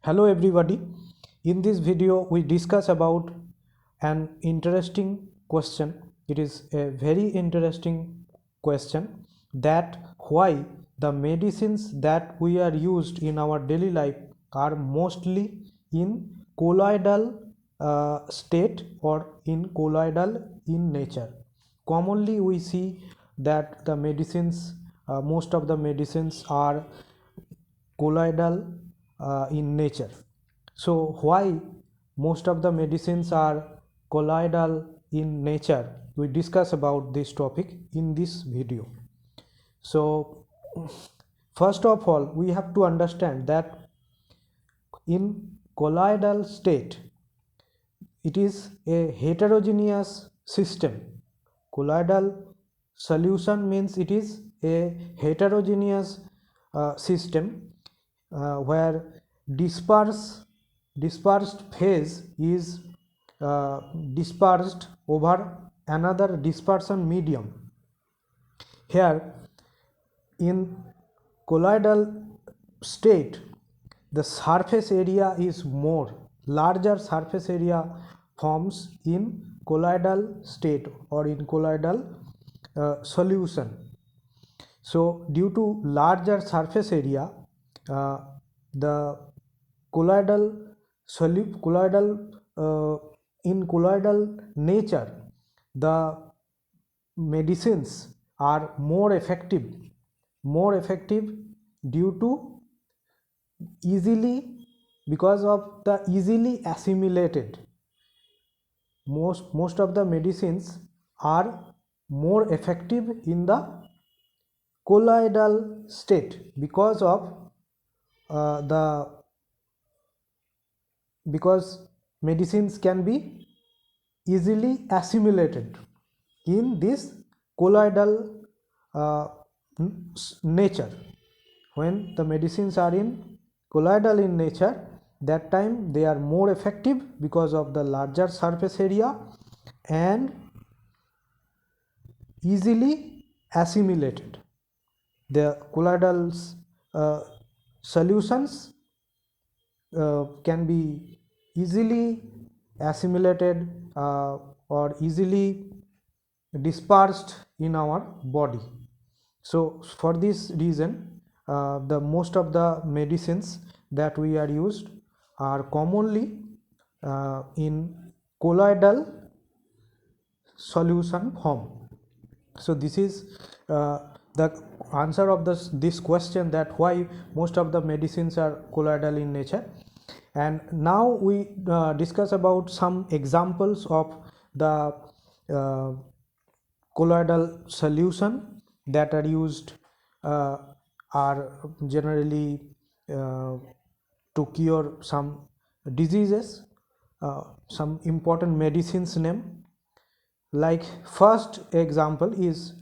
Hello everybody. In this video we discuss about an interesting question. It is a very interesting question that why the medicines that we are used in our daily life are mostly in colloidal state or in colloidal in nature. Commonly we see that the medicines most of the medicines are colloidal in nature. So why most of the medicines are colloidal in nature? We discuss about this topic in this video. So first of all, we have to understand that in colloidal state, it is a heterogeneous system. Colloidal solution means it is a heterogeneous system where dispersed phase is dispersed over another dispersion medium. Here in colloidal state, the surface area is more, larger surface area forms in colloidal state or in colloidal solution. So due to larger surface area, the colloidal in colloidal nature, the medicines are more effective due to easily, because of the easily assimilated. Most of the medicines are more effective in the colloidal state the because medicines can be easily assimilated in this colloidal nature. When the medicines are in colloidal in nature, that time they are more effective because of the larger surface area and easily assimilated. The colloidal solutions can be easily assimilated or easily dispersed in our body. So for this reason, the most of the medicines that we are used are commonly in colloidal solution form. So this is the answer of this question, that why most of the medicines are colloidal in nature. And now we discuss about some examples of the colloidal solution that are used are generally to cure some diseases, some important medicines name. Like first example is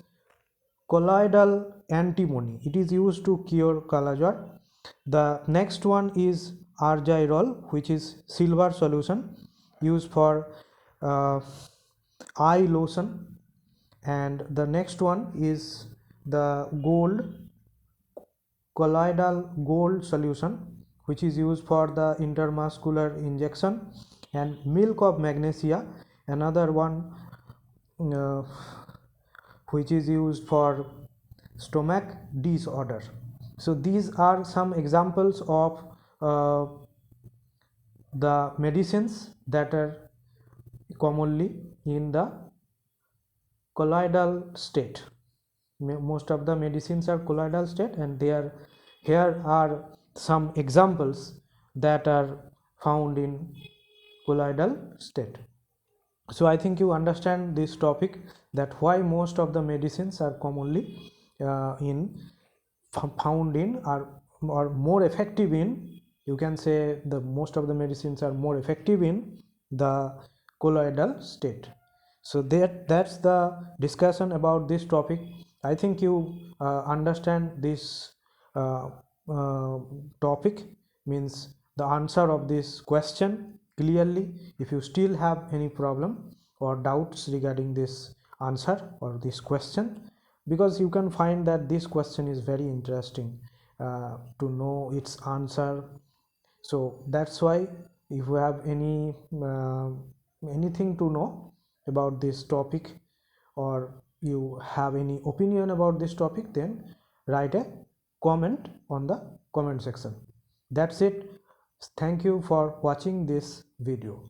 colloidal antimony. It is used to cure kala-jar. The next one is argyrol, which is silver solution used for eye lotion. And the next one is the colloidal gold solution, which is used for the intramuscular injection. And milk of magnesia, another one uh, which is used for stomach disorder. So these are some examples of the medicines that are commonly in the colloidal state. Most of the medicines are colloidal state, and here are some examples that are found in colloidal state. So I think you understand this topic, that why most of the medicines are commonly found in or more effective in, you can say the most of the medicines are more effective in the colloidal state. So that's the discussion about this topic. I think you understand this topic, means the answer of this question clearly. If you still have any problem or doubts regarding this answer or this question, because you can find that this question is very interesting to know its answer, So that's why if you have anything to know about this topic, or you have any opinion about this topic, then write a comment on the comment section. That's it. Thank you for watching this video.